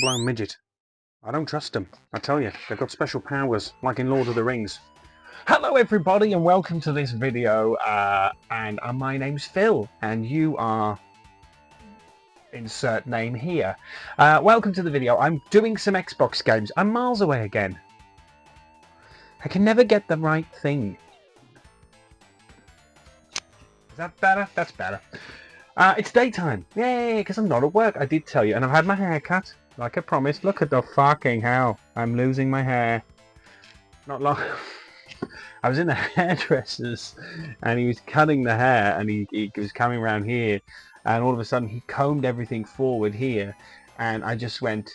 full-blown midget. I don't trust them. I tell you, they've got special powers, like in Lord of the Rings. Hello everybody and welcome to this video, and my name's Phil, and you are... insert name here. Welcome to the video. I'm doing some Xbox games. I'm miles away again. I can never get the right thing. Is that better? That's better. It's daytime. Yay, because I'm not at work. I did tell you. And I've had my hair cut, like I promised. Look at the fucking hell. I'm losing my hair. Not long. I was in the hairdresser's and he was cutting the hair and he was coming around here. And all of a sudden he combed everything forward here. And I just went,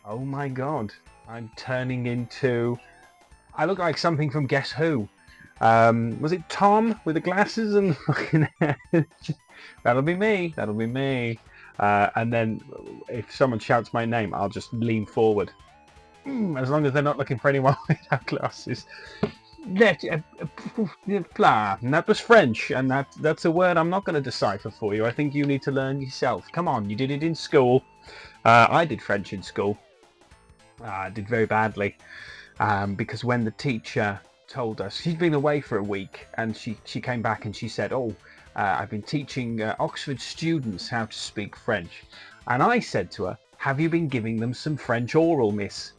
oh my God, I'm turning into... I look like something from Guess Who. Was it Tom with the glasses and fucking hair? That'll be me. That'll be me. And then if someone shouts my name, I'll just lean forward. As long as they're not looking for anyone without glasses. And that was French, and that's a word I'm not going to decipher for you. I think you need to learn yourself. Come on, you did it in school. I did French in school. I did very badly. Because when the teacher told us, she'd been away for a week, and she came back and she said, oh, I've been teaching Oxford students how to speak French. And I said to her, have you been giving them some French oral, miss?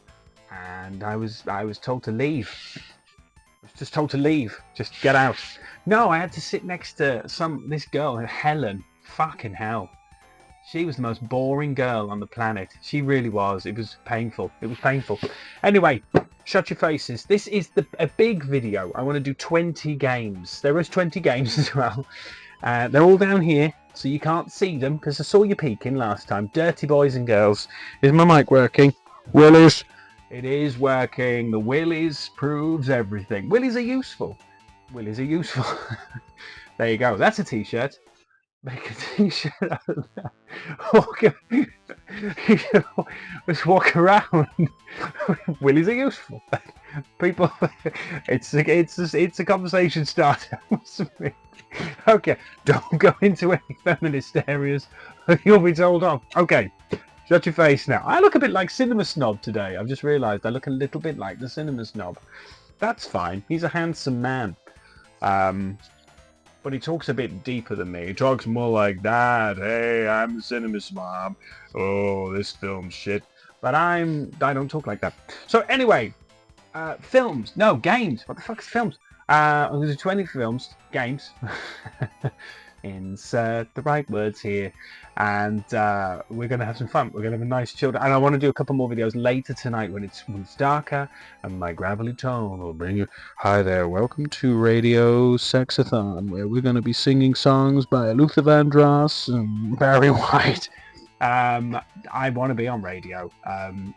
And I was told to leave. I was just told to leave. Just get out. No, I had to sit next to this girl, Helen. Fucking hell. She was the most boring girl on the planet. She really was. It was painful. It was painful. Anyway, shut your faces. This is a big video. I want to do 20 games. There is 20 games as well. They're all down here, so you can't see them, because I saw you peeking last time. Dirty boys and girls. Is my mic working? Willies? It is working. The Willies proves everything. Willies are useful. Willies are useful. There you go. That's a t-shirt. Make a t-shirt out of that. Just walk around. Willies are useful. People, it's a conversation starter. Okay, don't go into any feminist areas. You'll be told off. Okay, shut your face now. I look a bit like Cinema Snob today. I've just realised I look a little bit like the Cinema Snob. That's fine. He's a handsome man. But he talks a bit deeper than me. He talks more like that. Hey, I'm the Cinema Snob. Oh, this film's shit. But I don't talk like that. So anyway, films. No, games. What the fuck is films? I'm going to do 20 films, games. Insert the right words here. And we're going to have some fun. We're going to have a nice chilled... And I want to do a couple more videos later tonight when it's darker. And my gravelly tone will bring you... Hi there, welcome to Radio Sexathon, where we're going to be singing songs by Luther Vandross and Barry White. I want to be on radio.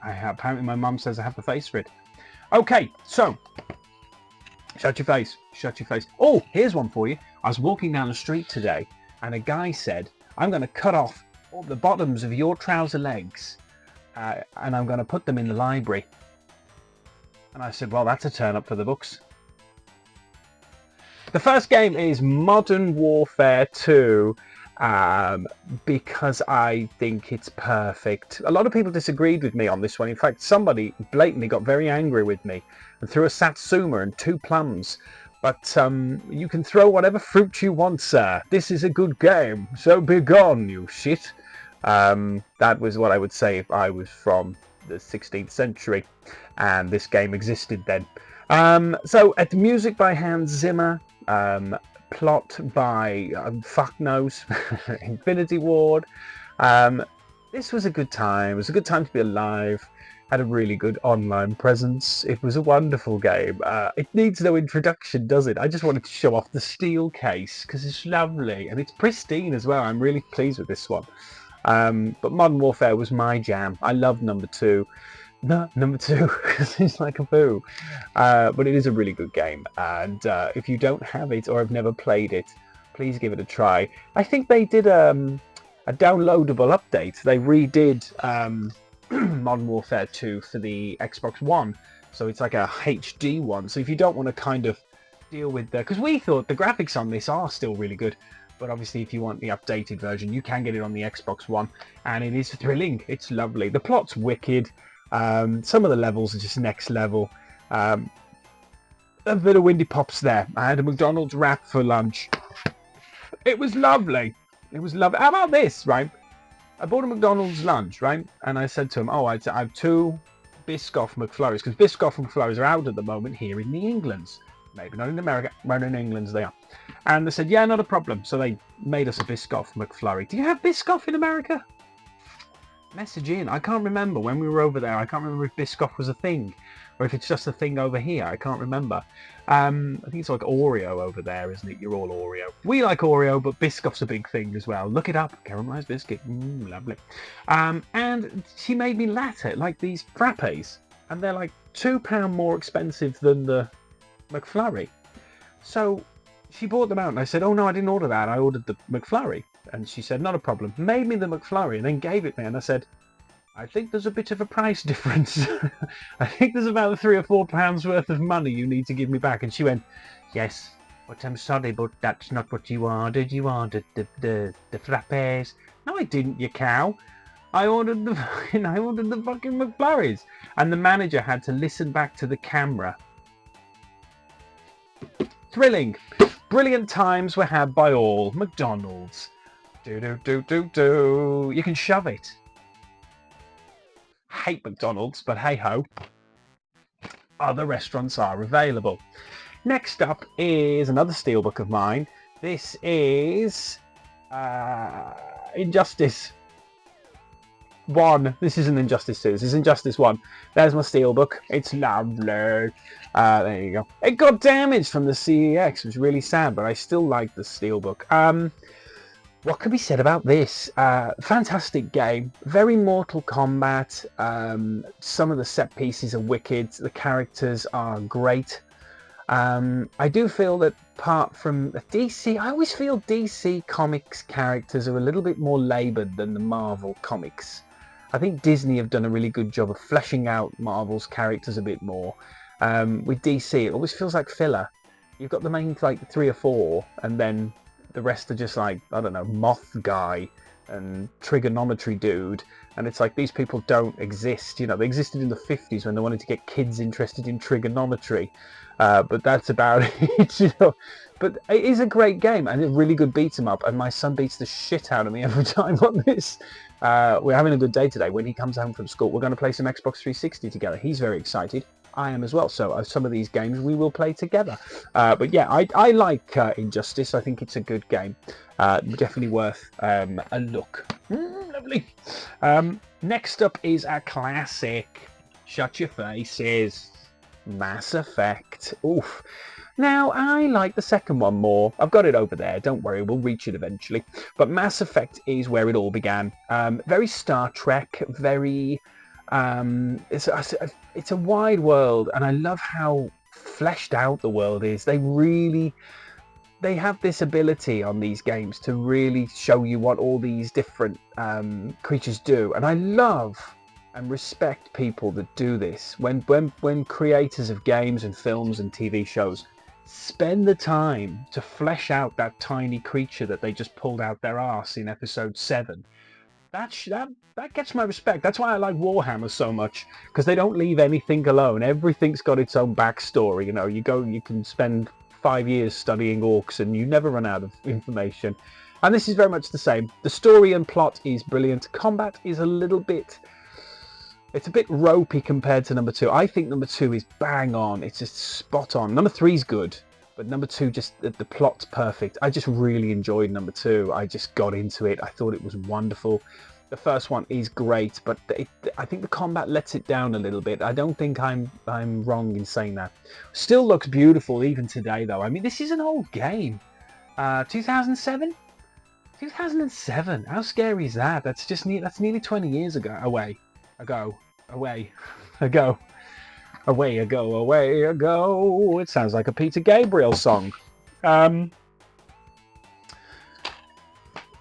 Apparently my mum says I have the face for it. Okay, so... Shut your face. Shut your face. Oh, here's one for you. I was walking down the street today and a guy said, I'm going to cut off all the bottoms of your trouser legs and I'm going to put them in the library. And I said, well, that's a turn up for the books. The first game is Modern Warfare 2 because I think it's perfect. A lot of people disagreed with me on this one. In fact, somebody blatantly got very angry with me and threw a Satsuma and 2 plums. But you can throw whatever fruit you want, sir. This is a good game, so be gone, you shit. That was what I would say if I was from the 16th century and this game existed then. So, at music by Hans Zimmer, plot by fuck knows, Infinity Ward. This was a good time. It was a good time to be alive. Had a really good online presence. It was a wonderful game. It needs no introduction, does it? I just wanted to show off the steel case because it's lovely and it's pristine as well. I'm really pleased with this one. But Modern Warfare was my jam. I love number 2. No, number 2 because it's like a boo. But it is a really good game. And if you don't have it or have never played it, please give it a try. I think they did a downloadable update. They redid... Modern Warfare 2 for the Xbox One, so it's like a HD one. So if you don't want to kind of deal with the... Because we thought the graphics on this are still really good. but obviously if you want the updated version, you can get it on the Xbox One, and it is thrilling. It's lovely. The plot's wicked. Some of the levels are just next level. A bit of Windy Pops there. I had a McDonald's wrap for lunch. It was lovely. It was lovely. How about this, right? I bought a McDonald's lunch, right? And I said to him, oh, I have 2 Biscoff McFlurries, because Biscoff McFlurries are out at the moment here in the Englands. Maybe not in America, but in England they are. And they said, yeah, not a problem. So they made us a Biscoff McFlurry. Do you have Biscoff in America? Message in. I can't remember when we were over there. I can't remember if Biscoff was a thing, or if it's just a thing over here. I can't remember. I think it's like Oreo over there, isn't it? You're all Oreo. We like Oreo, but Biscoff's a big thing as well. Look it up. Caramelized biscuit. Lovely. And she made me latte, like these frappes. And they're like £2 more expensive than the McFlurry. So she bought them out, and I said, oh no, I didn't order that. I ordered the McFlurry. And she said, not a problem. Made me the McFlurry and then gave it me. And I said, I think there's a bit of a price difference. I think there's about £3 or £4 worth of money you need to give me back. And she went, yes, but I'm sorry, but that's not what you ordered. You ordered the frappes. No, I didn't, you cow. I ordered the fucking McFlurries. And the manager had to listen back to the camera. Thrilling. Brilliant times were had by all. McDonald's. Do. You can shove it. Hate McDonald's, but hey ho. Other restaurants are available. Next up is another steelbook of mine. This is Injustice 1. This isn't Injustice 2. This is Injustice 1. There's my steelbook. It's lovely. There you go. It got damaged from the CEX, which was really sad, but I still like the steelbook. What can be said about this? Fantastic game. Very Mortal Kombat. Some of the set pieces are wicked. The characters are great. I do feel that apart from DC, I always feel DC Comics characters are a little bit more laboured than the Marvel Comics. I think Disney have done a really good job of fleshing out Marvel's characters a bit more. With DC, it always feels like filler. You've got the main like 3 or 4, and then the rest are just like, I don't know, Moth Guy and Trigonometry Dude. And it's like, these people don't exist. You know, they existed in the 50s when they wanted to get kids interested in trigonometry. But that's about it, you know. But it is a great game and a really good beat 'em up. And my son beats the shit out of me every time on this. We're having a good day today. When he comes home from school, we're going to play some Xbox 360 together. He's very excited. I am as well. So some of these games we will play together. But yeah, I like Injustice. I think it's a good game. Definitely worth a look. Lovely. Next up is a classic. Shut your faces. Mass Effect. Oof. Now, I like the second one more. I've got it over there. Don't worry, we'll reach it eventually. But Mass Effect is where it all began. Very Star Trek, very... it's a wide world, and I love how fleshed out the world is. They have this ability on these games to really show you what all these different creatures do. And I love and respect people that do this. When creators of games and films and TV shows spend the time to flesh out that tiny creature that they just pulled out their arse in episode 7. That gets my respect. That's why I like Warhammer so much, because they don't leave anything alone. Everything's got its own backstory. You know, you can spend 5 years studying orcs and you never run out of information. And this is very much the same. The story and plot is brilliant. Combat is a little bit... It's a bit ropey compared to number 2. I think number 2 is bang on. It's just spot on. Number 3 is good, but number 2, just the plot's perfect. I just really enjoyed number 2. I just got into it. I thought it was wonderful. The first one is great, but I think the combat lets it down a little bit. I don't think I'm wrong in saying that. Still looks beautiful even today, though. I mean, this is an old game. 2007? 2007. How scary is that? That's nearly 20 years ago. Away ago. It sounds like a Peter Gabriel song.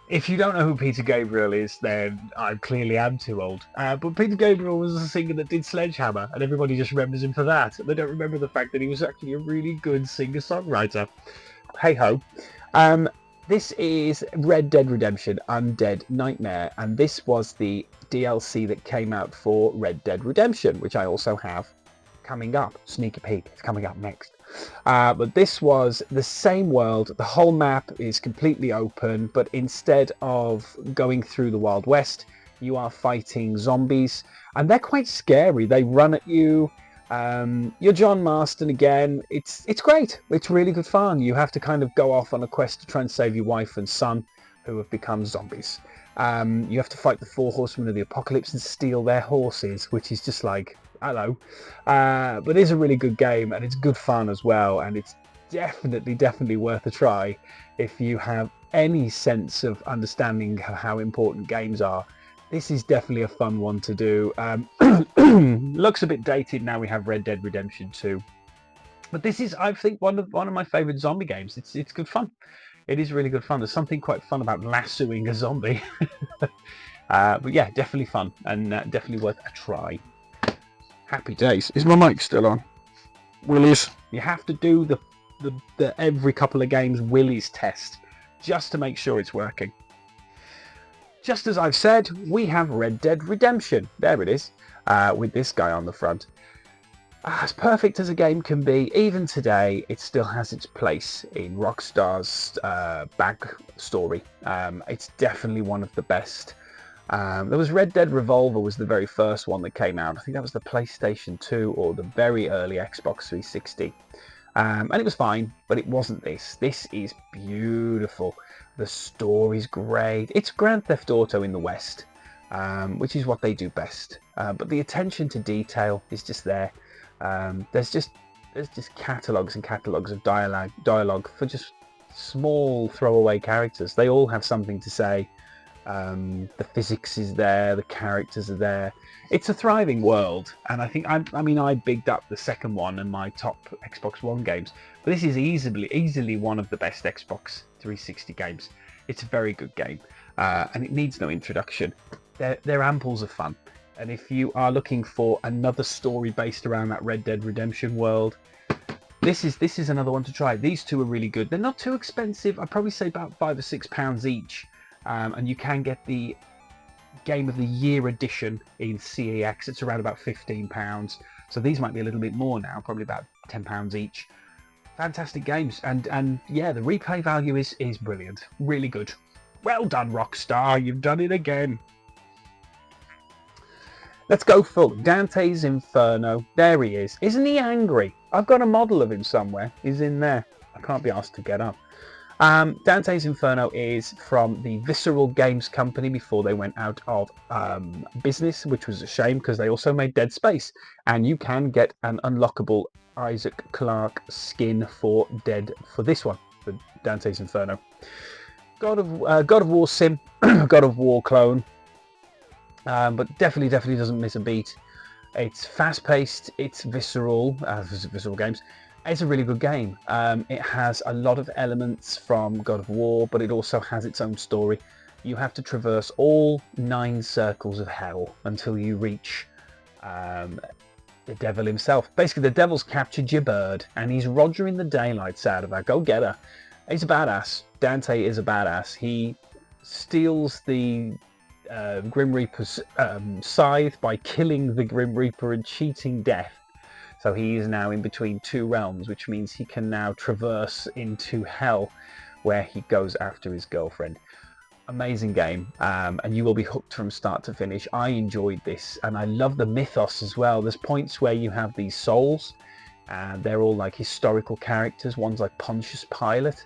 If you don't know who Peter Gabriel is, then I clearly am too old. But Peter Gabriel was a singer that did Sledgehammer, and everybody just remembers him for that. They don't remember the fact that he was actually a really good singer-songwriter. Hey-ho. This is Red Dead Redemption Undead Nightmare, and this was the DLC that came out for Red Dead Redemption, which I also have coming up. Sneaky peek, it's coming up next. But this was the same world. The whole map is completely open, but instead of going through the Wild West, you are fighting zombies, and they're quite scary. They run at you. You're John Marston again. It's great. It's really good fun. You have to kind of go off on a quest to try and save your wife and son, who have become zombies. You have to fight the 4 horsemen of the apocalypse and steal their horses, which is just like, hello. But it's a really good game, and it's good fun as well, and it's definitely worth a try if you have any sense of understanding how important games are. This is definitely a fun one to do. Looks a bit dated now. We have Red Dead Redemption 2, but this is, I think, one of my favourite zombie games. It's good fun. It is really good fun. There's something quite fun about lassoing a zombie. But yeah, definitely fun, and definitely worth a try. Happy days. Is my mic still on? Willies. You have to do the every couple of games Willies test just to make sure it's working. Just as I've said, we have Red Dead Redemption. There it is, with this guy on the front. As perfect as a game can be, even today, it still has its place in Rockstar's backstory. It's definitely one of the best. There was Red Dead Revolver was the very first one that came out. I think that was the PlayStation 2 or the very early Xbox 360. And it was fine, but it wasn't this. This is beautiful. The story's great. It's Grand Theft Auto in the West, which is what they do best. But the attention to detail is just there. There's just catalogues and catalogues of dialogue for just small throwaway characters. They all have something to say. The physics is there, the characters are there. It's a thriving world, and I think I mean I bigged up the second one in my top Xbox One games, but this is easily one of the best Xbox 360 games. It's a very good game, and it needs no introduction. They're amples of fun, and if you are looking for another story based around that Red Dead Redemption world, this is another one to try. These two are really good. They're not too expensive. I'd probably say about £5 or £6 each. And you can get the Game of the Year edition in CEX. It's around about £15. So these might be a little bit more now, probably about £10 each. Fantastic games, and yeah, the replay value is brilliant. Really good. Well done, Rockstar. You've done it again. Let's go full. Dantes Inferno. There he is. Isn't he angry? I've got a model of him somewhere. He's in there. I can't be asked to get up. Dantes Inferno is from the Visceral Games company before they went out of business, which was a shame because they also made Dead Space, and you can get an unlockable Isaac Clarke skin for this one, for Dantes Inferno. God of War sim, God of War clone, but definitely doesn't miss a beat. It's fast-paced, it's Visceral Games. It's a really good game. It has a lot of elements from God of War, but it also has its own story. You have to traverse all 9 circles of hell until you reach the devil himself. Basically, the devil's captured your bird, and he's rogering the daylights out of her. Go get her. He's a badass. Dante is a badass. He steals the Grim Reaper's scythe by killing the Grim Reaper and cheating death. So he is now in between 2 realms, which means he can now traverse into hell, where he goes after his girlfriend. Amazing game, and you will be hooked from start to finish. I enjoyed this, and I love the mythos as well. There's points where you have these souls, and they're all like historical characters. One's like Pontius Pilate,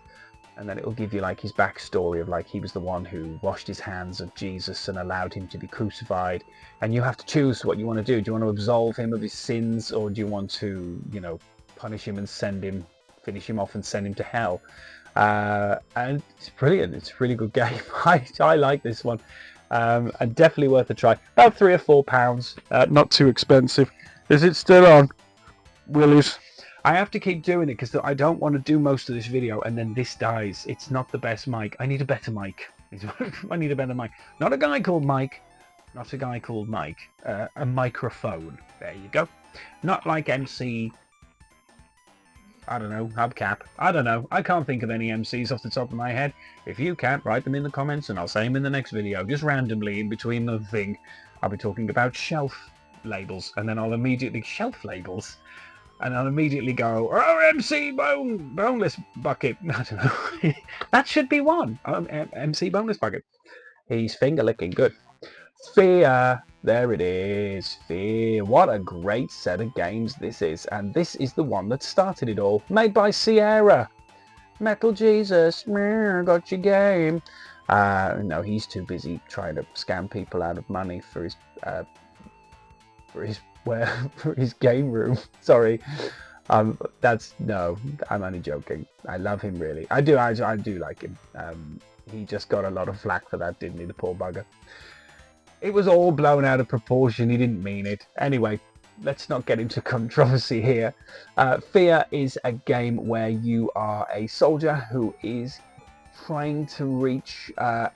and then it'll give you like his backstory of like he was the one who washed his hands of Jesus and allowed him to be crucified. And you have to choose what you want to do. Do you want to absolve him of his sins, or do you want to, you know, punish him and finish him off and send him to hell? And it's brilliant. It's a really good game. I like this one, and definitely worth a try. About £3 or £4, not too expensive. Is it still on, Willies? I have to keep doing it because I don't want to do most of this video and then this dies. It's not the best mic. I need a better mic. I need a better mic. Not a guy called Mike. Not a guy called Mike. A microphone. There you go. Not like MC I don't know, hubcap. I don't know. I can't think of any MCs off the top of my head. If you can, write them in the comments and I'll say them in the next video. Just randomly in between the thing, I'll be talking about shelf labels, and then I'll immediately shelf labels, and I'll immediately go, oh, MC Boneless Bucket. I don't know. That should be one. MC Boneless Bucket. He's finger licking. Good. Fear. There it is. Fear. What a great set of games this is. And this is the one that started it all. Made by Sierra. Metal Jesus. Got your game. No, he's too busy trying to scam people out of money for his game room. Sorry. No, I'm only joking. I love him really. I do like him. He just got a lot of flack for that, didn't he, the poor bugger? It was all blown out of proportion. He didn't mean it. Anyway, let's not get into controversy here. Fear is a game where you are a soldier who is trying to reach... I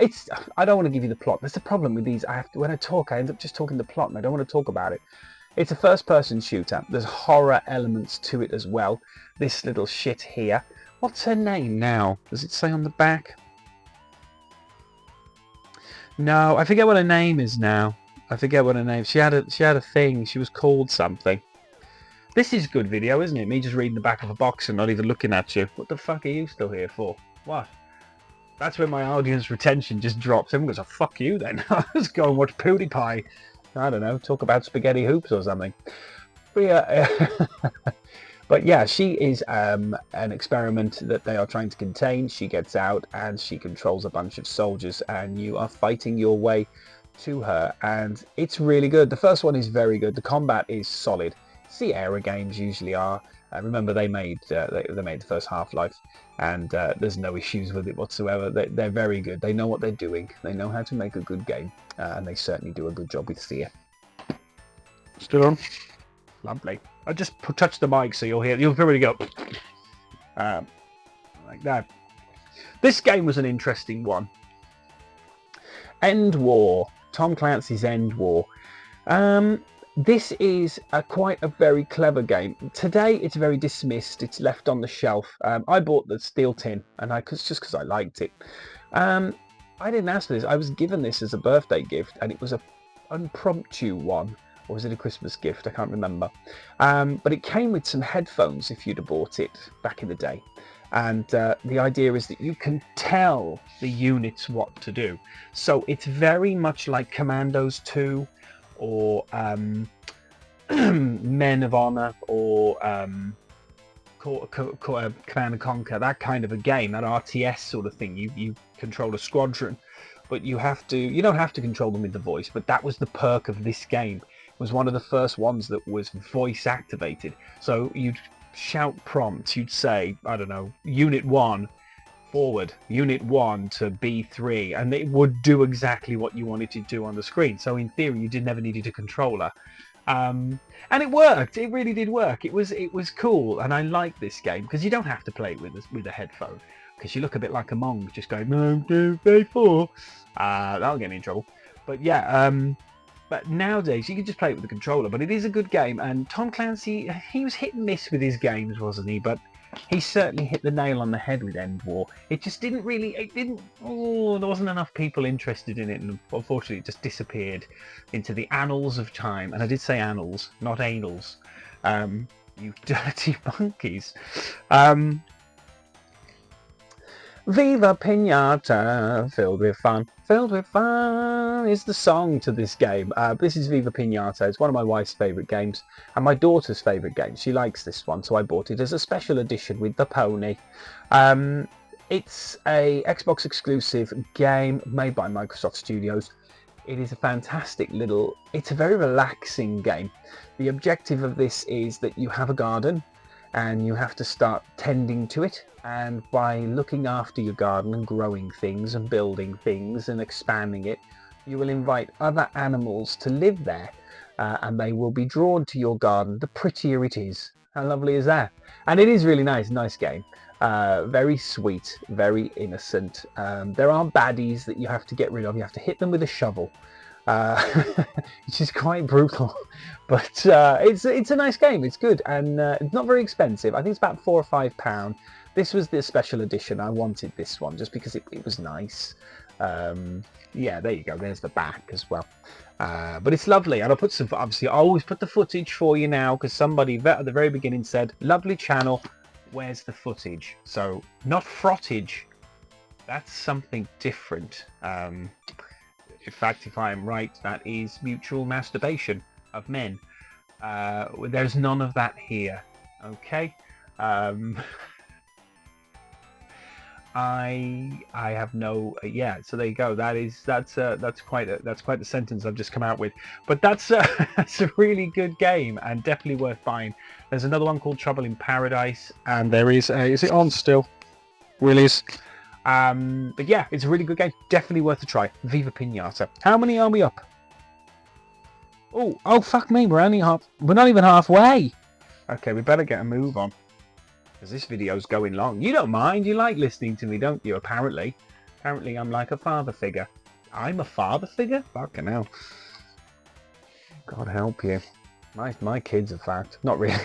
don't want to give you the plot. That's the problem with these. When I talk, I end up just talking the plot, and I don't want to talk about it. It's a first-person shooter. There's horror elements to it as well. This little shit here. What's her name now? Does it say on the back? No, I forget what her name is now. I forget what her name. She had a thing. She was called something. This is good video, isn't it? Me just reading the back of a box and not even looking at you. What the fuck are you still here for? What? That's when my audience retention just drops. Everyone goes, oh, fuck you then. Let's go and watch PewDiePie. I don't know, talk about spaghetti hoops or something. But yeah, but yeah, she is an experiment that they are trying to contain. She gets out and she controls a bunch of soldiers, and you are fighting your way to her, and it's really good. The first one is very good. The combat is solid. Sierra games usually are. Remember, they made the first Half-Life, and there's no issues with it whatsoever. They're very good. They know what they're doing. They know how to make a good game, and they certainly do a good job with Fear. Still on? Lovely. I just touch the mic so you'll hear. You'll probably go like that. This game was an interesting one. End War. Tom Clancy's End War. This is quite a very clever game. Today it's very dismissed. It's left on the shelf. I bought the steel tin, and just because I liked it. I didn't ask for this. I was given this as a birthday gift, and it was a impromptu one. Or was it a Christmas gift? I can't remember. But it came with some headphones if you'd have bought it back in the day. And the idea is that you can tell the units what to do. So it's very much like Commandos 2 or Men of Honor or Command & Conquer, that kind of a game, that RTS sort of thing. You control a squadron, but you don't have to control them with the voice. But that was the perk of this game. It was one of the first ones that was voice activated. So you'd shout prompts. You'd say, I don't know, Unit 1 forward, Unit 1 to B3, and it would do exactly what you wanted to do on the screen. So in theory, you never needed a controller. And it worked. It really did work. It was cool, and I like this game because you don't have to play it with a headphone, because you look a bit like a monk just going 1, 2, 3, 4. That'll get me in trouble. But yeah, but nowadays you can just play it with a controller. But it is a good game, and Tom Clancy, he was hit and miss with his games, wasn't he? But he certainly hit the nail on the head with End War. It just didn't really, there wasn't enough people interested in it, and unfortunately it just disappeared into the annals of time. And I did say annals, not anals. You dirty monkeys. Viva Pinata, filled with fun is the song to this game. This is Viva Pinata. It's one of my wife's favourite games and my daughter's favourite game. She likes this one, so I bought it as a special edition with the pony. It's a Xbox exclusive game made by Microsoft Studios. It is a fantastic it's a very relaxing game. The objective of this is that you have a garden and you have to start tending to it, and by looking after your garden and growing things and building things and expanding it, you will invite other animals to live there, and they will be drawn to your garden the prettier it is. How lovely is that? And it is really nice game. Very sweet, very innocent. There are baddies that you have to get rid of. You have to hit them with a shovel. which is quite brutal. But it's a nice game. It's good, and it's not very expensive. I think it's about £4 or £5. This was the special edition. I wanted this one just because it was nice. Yeah, there you go. There's the back as well. But it's lovely, and I'll put some. Obviously, I always put the footage for you now because somebody at the very beginning said, "Lovely channel. Where's the footage?" So not frottage. That's something different. In fact, if I am right, that is mutual masturbation of men. There's none of that here. Okay. I have no yeah. So there you go. That's quite a sentence I've just come out with. But that's that's a really good game and definitely worth buying. There's another one called Trouble in Paradise, and there is it on still? Willis. But yeah, it's a really good game. Definitely worth a try. Viva Pinata. How many are we up? Oh fuck me. We're not even halfway. Okay, we better get a move on. Because this video's going long. You don't mind. You like listening to me, don't you? Apparently. Apparently I'm like a father figure. I'm a father figure? Fucking hell. God help you. My kids, in fact. Not really.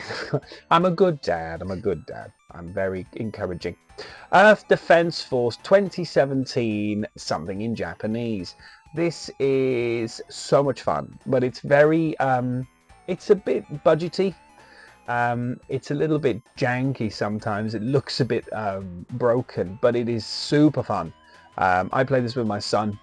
I'm a good dad. I'm very encouraging. Earth Defense Force 2017 something in Japanese. This is so much fun, but it's very it's a bit budgety. It's a little bit janky sometimes. It looks a bit broken, but it is super fun. I play this with my son.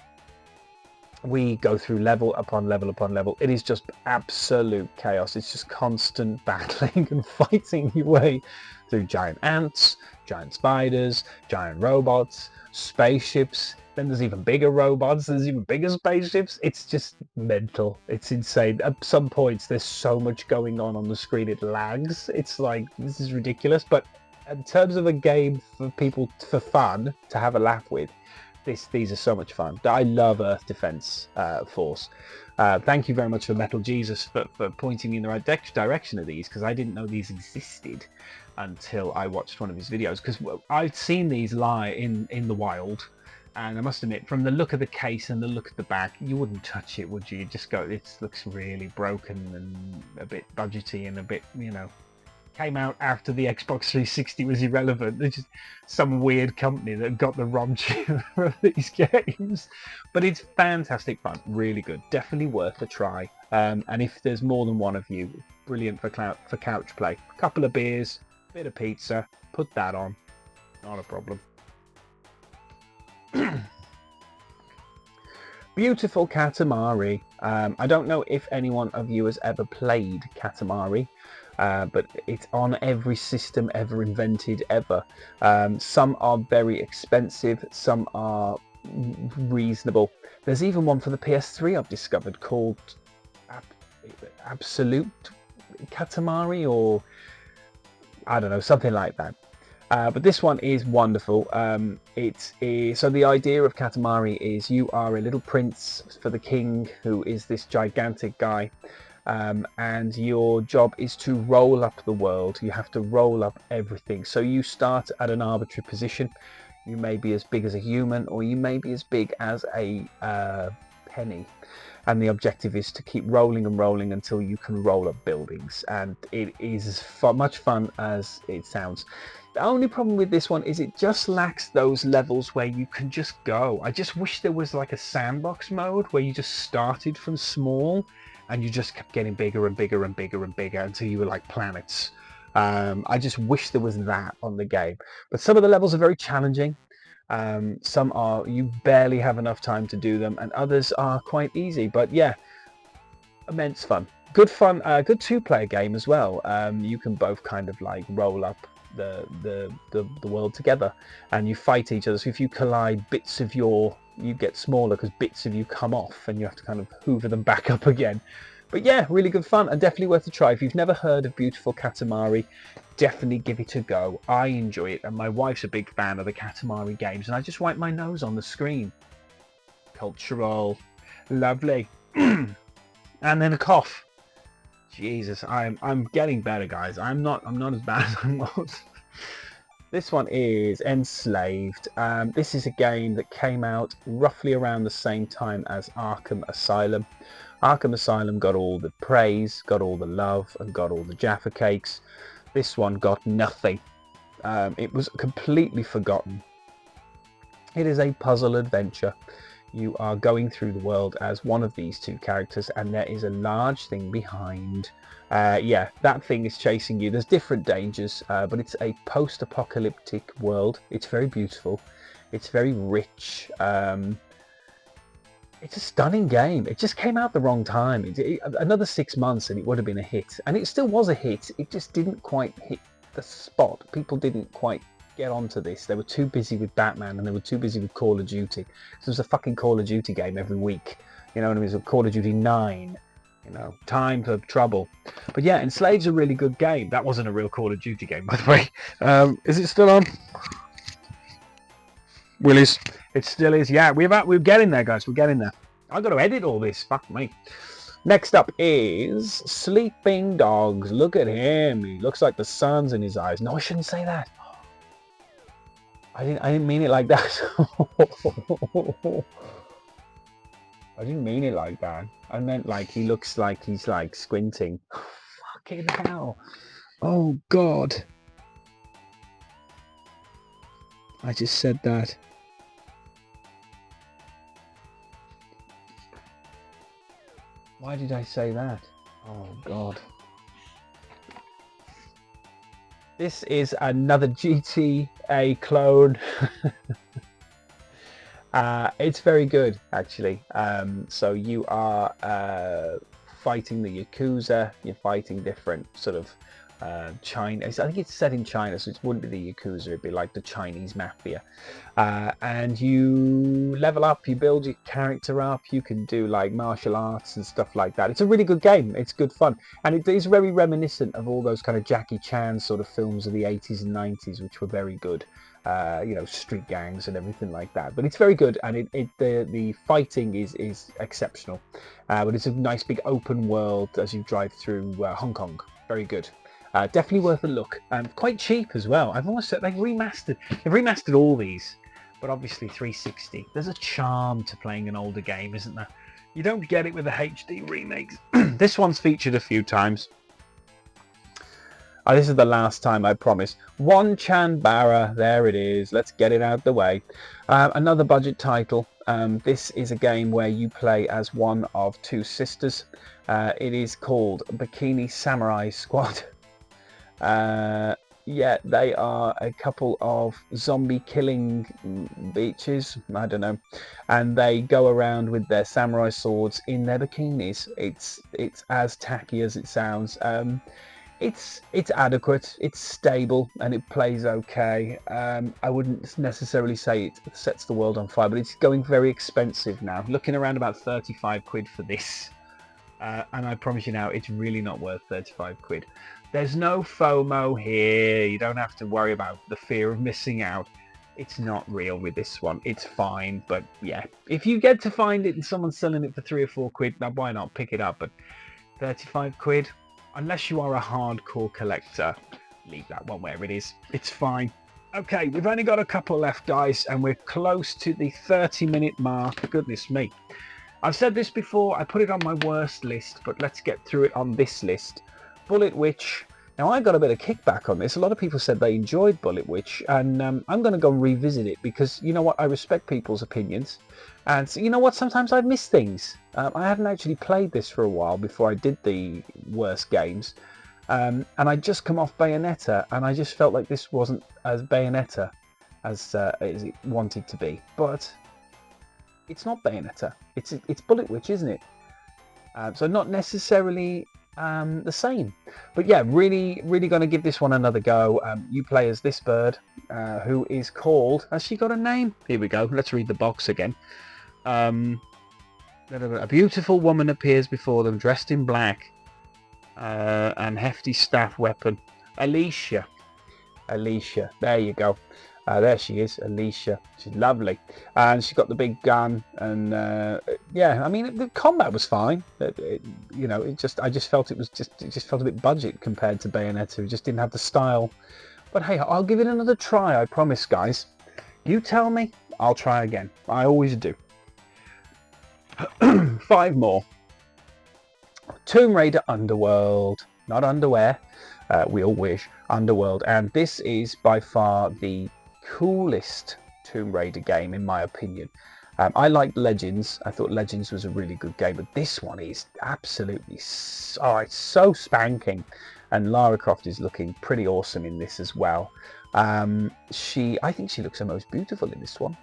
We go through level upon level upon level. It is just absolute chaos. It's just constant battling and fighting your way through giant ants, giant spiders, giant robots, spaceships. Then there's even bigger robots, there's even bigger spaceships. It's just mental. It's insane. At some points, there's so much going on the screen, it lags. It's like, this is ridiculous. But in terms of a game for people, for fun, to have a laugh with, these are so much fun. I love Earth Defense Force. Thank you very much for Metal Jesus for pointing me in the right direction of these, because I didn't know these existed until I watched one of his videos. Because I've seen these lie in the wild. And I must admit, from the look of the case and the look of the back, you wouldn't touch it, would you? You just go, it looks really broken and a bit budgety and a bit, you know, came out after the Xbox 360 was irrelevant. There's just some weird company that got the ROM chip for these games. But it's fantastic fun, really good, definitely worth a try. And if there's more than one of you, brilliant for couch play. A couple of beers, bit of pizza, put that on, not a problem. Beautiful Katamari. I don't know if any one of you has ever played Katamari, but it's on every system ever invented ever. Some are very expensive, some are reasonable. There's even one for the PS3 I've discovered called Absolute Katamari, or I don't know, something like that. But this one is wonderful. So the idea of Katamari is you are a little prince for the king, who is this gigantic guy, and your job is to roll up the world. You have to roll up everything. So you start at an arbitrary position. You may be as big as a human, or you may be as big as a penny. And the objective is to keep rolling and rolling until you can roll up buildings. And it is as much fun as it sounds. The only problem with this one is it just lacks those levels where you can just go. I just wish there was like a sandbox mode where you just started from small and you just kept getting bigger and bigger and bigger and bigger until you were like planets. I just wish there was that on the game. But some of the levels are very challenging. Some are, you barely have enough time to do them, and others are quite easy. But yeah, immense fun. Good fun, good two-player game as well. You can both kind of like roll up the world together, and you fight each other. So if you collide, bits of you get smaller because bits of you come off, and you have to kind of hoover them back up again. But yeah, really good fun and definitely worth a try. If you've never heard of Beautiful Katamari, definitely give it a go. I enjoy it, and my wife's a big fan of the Katamari games, and I just wipe my nose on the screen. Cultural, lovely. And then a cough. Jesus, I'm getting better, guys. I'm not as bad as I was. This one is Enslaved. This is a game that came out roughly around the same time as Arkham Asylum. Arkham Asylum got all the praise, got all the love, and got all the Jaffa cakes. This one got nothing. It was completely forgotten. It is a puzzle adventure. You are going through the world as one of these two characters, and there is a large thing behind. Yeah, that thing is chasing you. There's different dangers, but it's a post-apocalyptic world. It's very beautiful. It's very rich. It's a stunning game. It just came out the wrong time. Another 6 months and it would have been a hit. And it still was a hit. It just didn't quite hit the spot. People didn't quite get onto this. They were too busy with Batman and they were too busy with Call of Duty. So there's a fucking Call of Duty game every week. You know what I mean? It's a Call of Duty 9. You know, time for trouble. But yeah, Enslaved's a really good game. That wasn't a real Call of Duty game, by the way. Is it still on? Willis. It still is. Yeah, we're getting there, guys. We're getting there. I've got to edit all this. Fuck me. Next up is Sleeping Dogs. Look at him. He looks like the sun's in his eyes. No, I shouldn't say that. I didn't mean it like that. I didn't mean it like that. I meant like he looks like he's like squinting. Fucking hell. Oh God. I just said that. Why did I say that? Oh God. This is another GTA clone. It's very good, actually. So you are fighting the Yakuza. You're fighting different sort of China. I think it's set in China, so it wouldn't be the Yakuza. It'd be like the Chinese mafia. And you level up. You build your character up. You can do like martial arts and stuff like that. It's a really good game. It's good fun, and it is very reminiscent of all those kind of Jackie Chan sort of films of the 80s and 90s, which were very good. You know, street gangs and everything like that. But it's very good, and the fighting is exceptional. But it's a nice big open world as you drive through Hong Kong. Very good. Definitely worth a look. Quite cheap as well. I've almost said they've remastered all these, but obviously 360. There's a charm to playing an older game, isn't there? You don't get it with the HD remakes. This one's featured a few times. This is the last time, I promise. One Chan Barra, there it is. Let's get it out the way. Another budget title. This is a game where you play as one of two sisters. It is called Bikini Samurai Squad. Yeah, they are a couple of zombie killing bitches, I don't know, and they go around with their samurai swords in their bikinis. It's as tacky as it sounds. It's adequate, it's stable, and it plays okay. I wouldn't necessarily say it sets the world on fire, but it's going very expensive now. Looking around about 35 quid for this. And I promise you now, it's really not worth 35 quid. There's no FOMO here. You don't have to worry about the fear of missing out. It's not real with this one. It's fine, but yeah. If you get to find it and someone's selling it for 3 or 4 quid, now why not pick it up? But 35 quid, unless you are a hardcore collector, leave that one where it is. It's fine. Okay, we've only got a couple left, guys, and we're close to the 30-minute mark. Goodness me. I've said this before, I put it on my worst list, but let's get through it on this list. Bullet Witch. Now, I got a bit of kickback on this. A lot of people said they enjoyed Bullet Witch, and I'm going to go and revisit it because, you know what, I respect people's opinions. And so, you know what, sometimes I miss things. I hadn't actually played this for a while before I did the worst games. And I just come off Bayonetta, and I just felt like this wasn't as Bayonetta as it wanted to be. But it's not Bayonetta. It's Bullet Witch, isn't it? So not necessarily the same. But yeah, really going to give this one another go. You play as this bird, who is called... Has she got a name? Here we go. Let's read the box again. A beautiful woman appears before them, dressed in black, and hefty staff weapon. Alicia. There you go. There she is, Alicia. She's lovely, and she's got the big gun. And yeah, I mean, the combat was fine. You know, I just felt it just felt a bit budget compared to Bayonetta. It just didn't have the style. But hey, I'll give it another try, I promise, guys. You tell me, I'll try again. I always do. 5 more. Tomb Raider Underworld. Not underwear. We all wish. Underworld. And this is by far the coolest Tomb Raider game, in my opinion. I liked Legends. I thought Legends was a really good game, but this one is absolutely... Oh, it's so spanking. And Lara Croft is looking pretty awesome in this as well. I think she looks the most beautiful in this one.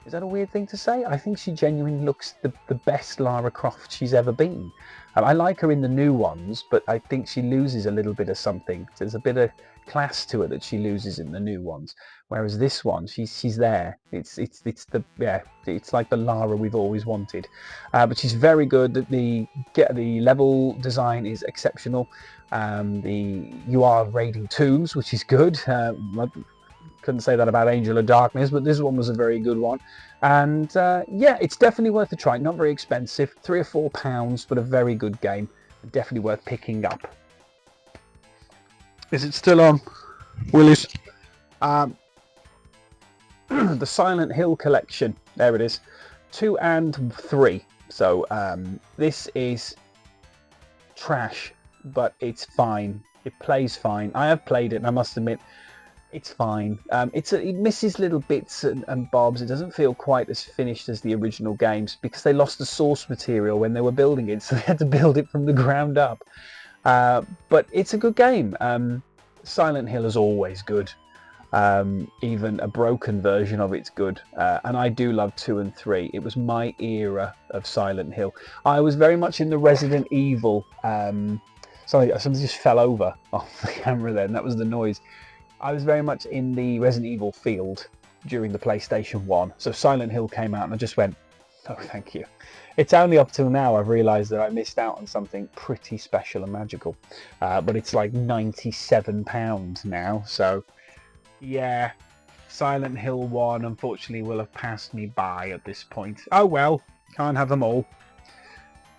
Is that a weird thing to say? I think she genuinely looks the best Lara Croft she's ever been. I like her in the new ones, but I think she loses a little bit of something. There's a bit of class to her that she loses in the new ones. Whereas this one, she's there. It's like the Lara we've always wanted. But she's very good. The level design is exceptional. You are raiding tombs, which is good. Couldn't say that about Angel of Darkness, but this one was a very good one. And yeah, it's definitely worth a try. Not very expensive, £3 or £4, but a very good game. Definitely worth picking up. Is it still on, Willis? The Silent Hill collection. There it is. 2 and 3. So this is trash, but it's fine. It plays fine. I have played it, and I must admit, it's fine. It misses little bits and bobs. It doesn't feel quite as finished as the original games because they lost the source material when they were building it, so they had to build it from the ground up. But it's a good game. Silent Hill is always good. Even a broken version of it's good. And I do love 2 and 3. It was my era of Silent Hill. I was very much in the Resident Evil. Sorry, something just fell over off the camera then. That was the noise. I was very much in the Resident Evil field during the PlayStation 1. So Silent Hill came out and I just went, oh, thank you. It's only up till now I've realised that I missed out on something pretty special and magical. But it's like £97 now. So yeah, Silent Hill 1 unfortunately will have passed me by at this point. Oh well, can't have them all.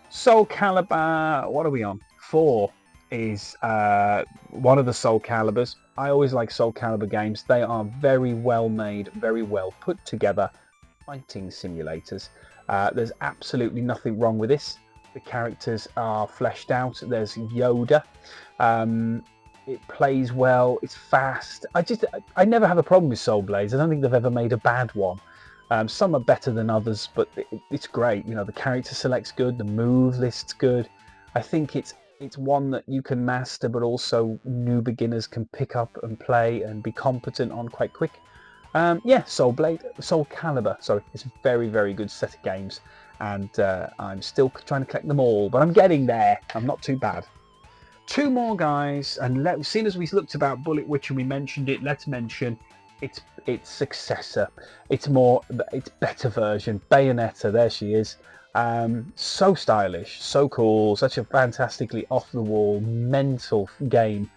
Soul Calibur, what are we on? 4 is one of the Soul Caliburs. I always like Soul Calibur games. They are very well made, very well put together fighting simulators. There's absolutely nothing wrong with this. The characters are fleshed out. There's Yoda. It plays well. It's fast. I never have a problem with Soul Blades. I don't think they've ever made a bad one. Some are better than others, but it's great. You know, the character select's good. The move list's good. I think it's one that you can master, but also new beginners can pick up and play and be competent on quite quick. Yeah, Soul Calibur, sorry. It's a very, very good set of games, and I'm still trying to collect them all, but I'm getting there. I'm not too bad. 2 more, guys, and seeing as we looked about Bullet Witch and we mentioned it, let's mention its successor. It's better version, Bayonetta. There she is. So stylish, so cool, such a fantastically off-the-wall, mental game.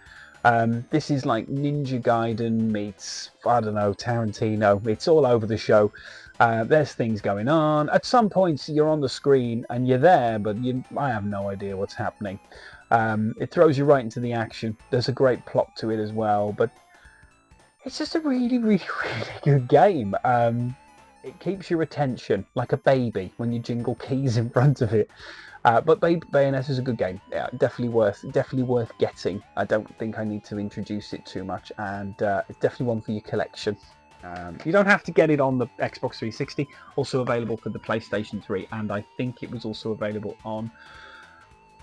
This is like Ninja Gaiden meets, I don't know, Tarantino. It's all over the show. There's things going on. At some points you're on the screen and you're there, but I have no idea what's happening. It throws you right into the action. There's a great plot to it as well, but it's just a really, really, really good game. It keeps your attention like a baby when you jingle keys in front of it. But Bayonetta is a good game. Yeah, definitely worth getting. I don't think I need to introduce it too much, and it's definitely one for your collection. You don't have to get it on the Xbox 360. Also available for the PlayStation 3, and I think it was also available on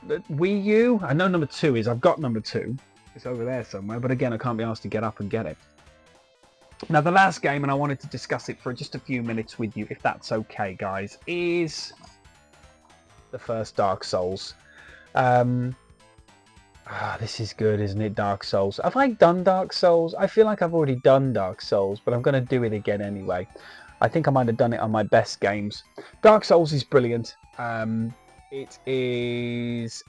the Wii U. I know number 2 is. I've got number 2. It's over there somewhere, but again, I can't be asked to get up and get it. Now, the last game, and I wanted to discuss it for just a few minutes with you, if that's okay, guys, is the first Dark Souls. This is good, isn't it, Dark Souls? Have I done Dark Souls? I feel like I've already done Dark Souls, but I'm going to do it again anyway. I think I might have done it on my best games. Dark Souls is brilliant. It is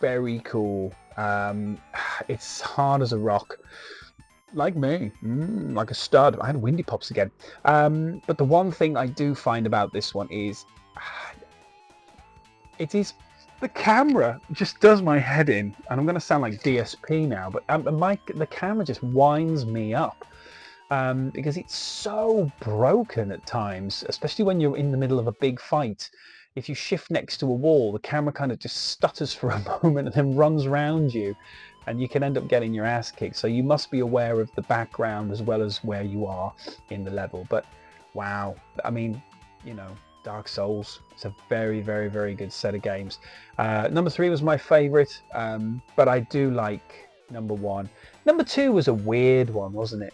very cool. It's hard as a rock. Like me, like a stud. I had Windy Pops again. But the one thing I do find about this one is it is The camera just does my head in, and I'm going to sound like DSP now, but the camera just winds me up because it's so broken at times, especially when you're in the middle of a big fight. If you shift next to a wall, the camera kind of just stutters for a moment and then runs around you, and you can end up getting your ass kicked. So you must be aware of the background as well as where you are in the level. But wow, I mean, you know, Dark Souls, it's a very, very, very good set of games. Number 3 was my favorite, but I do like number 1. Number 2 was a weird one, wasn't it?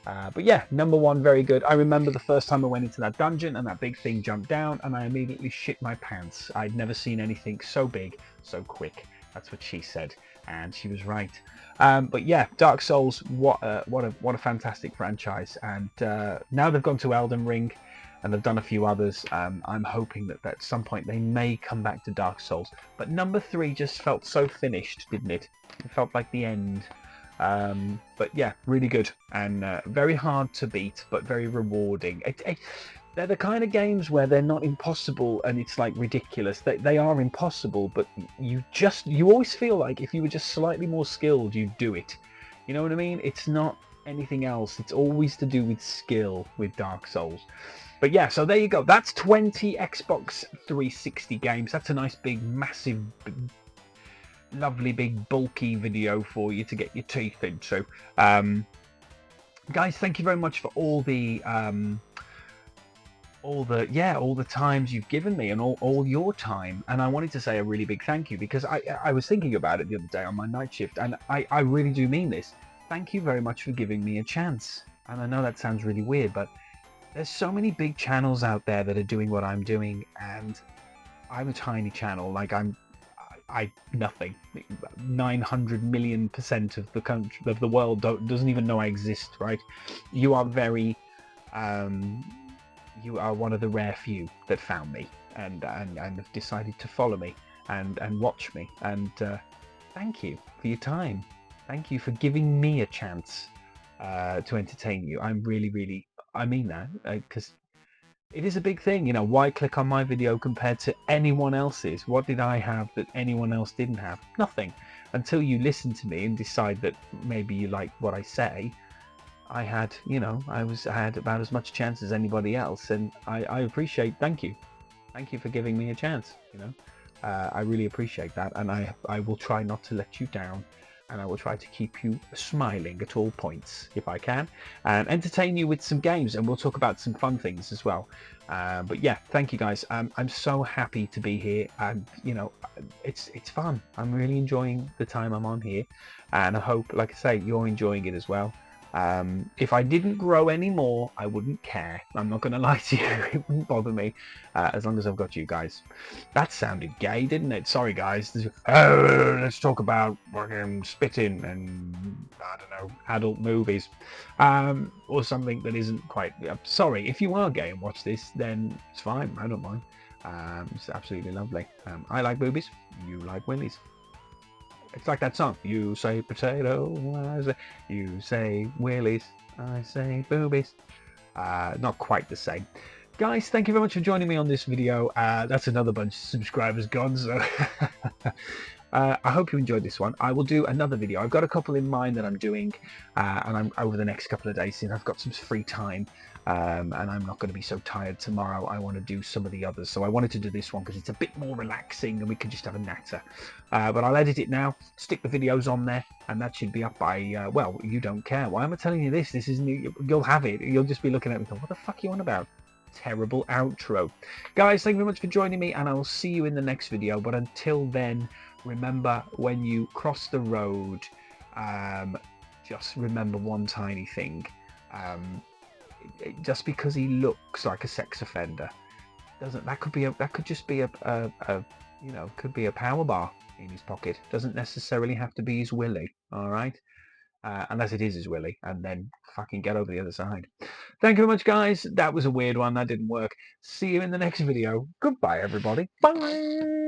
But yeah, number 1, very good. I remember the first time I went into that dungeon and that big thing jumped down and I immediately shit my pants. I'd never seen anything so big, so quick. That's what she said, and she was right. But yeah, Dark Souls, what a fantastic franchise. And now they've gone to Elden Ring, and they've done a few others. I'm hoping that at some point they may come back to Dark Souls. But number 3 just felt so finished, didn't it? It felt like the end. But yeah, really good and very hard to beat, but very rewarding. They're the kind of games where they're not impossible and it's like ridiculous. They are impossible, but you always feel like if you were just slightly more skilled, you'd do it. You know what I mean? It's not anything else. It's always to do with skill with Dark Souls. But yeah, so there you go. That's 20 Xbox 360 games. That's a nice big, massive, lovely big bulky video for you to get your teeth into. Guys, thank you very much for all the times you've given me and all your time. And I wanted to say a really big thank you because I was thinking about it the other day on my night shift, and I really do mean this. Thank you very much for giving me a chance. And I know that sounds really weird, but there's so many big channels out there that are doing what I'm doing, and I'm a tiny channel. Like I nothing. 900 million% of the country, of the world doesn't even know I exist, right? You are very, you are one of the rare few that found me and have decided to follow me and watch me. And thank you for your time. Thank you for giving me a chance to entertain you. I'm really, I mean that, because it is a big thing, you know. Why click on my video compared to anyone else's? What did I have that anyone else didn't have? Nothing. Until you listen to me and decide that maybe you like what I say. I had, you know, I had about as much chance as anybody else, and I appreciate. Thank you for giving me a chance. You know, I really appreciate that, and I will try not to let you down. And I will try to keep you smiling at all points if I can, and entertain you with some games, and we'll talk about some fun things as well. But yeah, thank you guys. I'm so happy to be here, and you know, it's fun. I'm really enjoying the time I'm on here, and I hope, like I say, you're enjoying it as well. If I didn't grow any more, I wouldn't care. I'm not going to lie to you. It wouldn't bother me as long as I've got you guys. That sounded gay, didn't it? Sorry, guys. Let's talk about spitting and, I don't know, adult movies or something that isn't quite... sorry, if you are gay and watch this, then it's fine. I don't mind. It's absolutely lovely. I like boobies. You like willies. It's like that song. You say potato, you say willies, I say boobies. Not quite the same. Guys, thank you very much for joining me on this video. That's another bunch of subscribers gone, so I hope you enjoyed this one. I will do another video. I've got a couple in mind that I'm doing, and I'm over the next couple of days, since I've got some free time, and I'm not going to be so tired tomorrow. I want to do some of the others, so I wanted to do this one because it's a bit more relaxing and we can just have a natter. But I'll edit it now, stick the videos on there, and that should be up by, well, you don't care. Why am I telling you this? This is new. You'll have it. You'll just be looking at me going, what the fuck are you on about? Terrible outro. Guys, thank you very much for joining me, and I will see you in the next video. But until then, remember, when you cross the road, just remember one tiny thing. Just because he looks like a sex offender doesn't, that could just be a you know, could be a power bar in his pocket. Doesn't necessarily have to be his willy. All right, unless it is his willy, and then fucking get over the other side. Thank you very much, guys. That was a weird one. That didn't work. See you in the next video. Goodbye, everybody. Bye.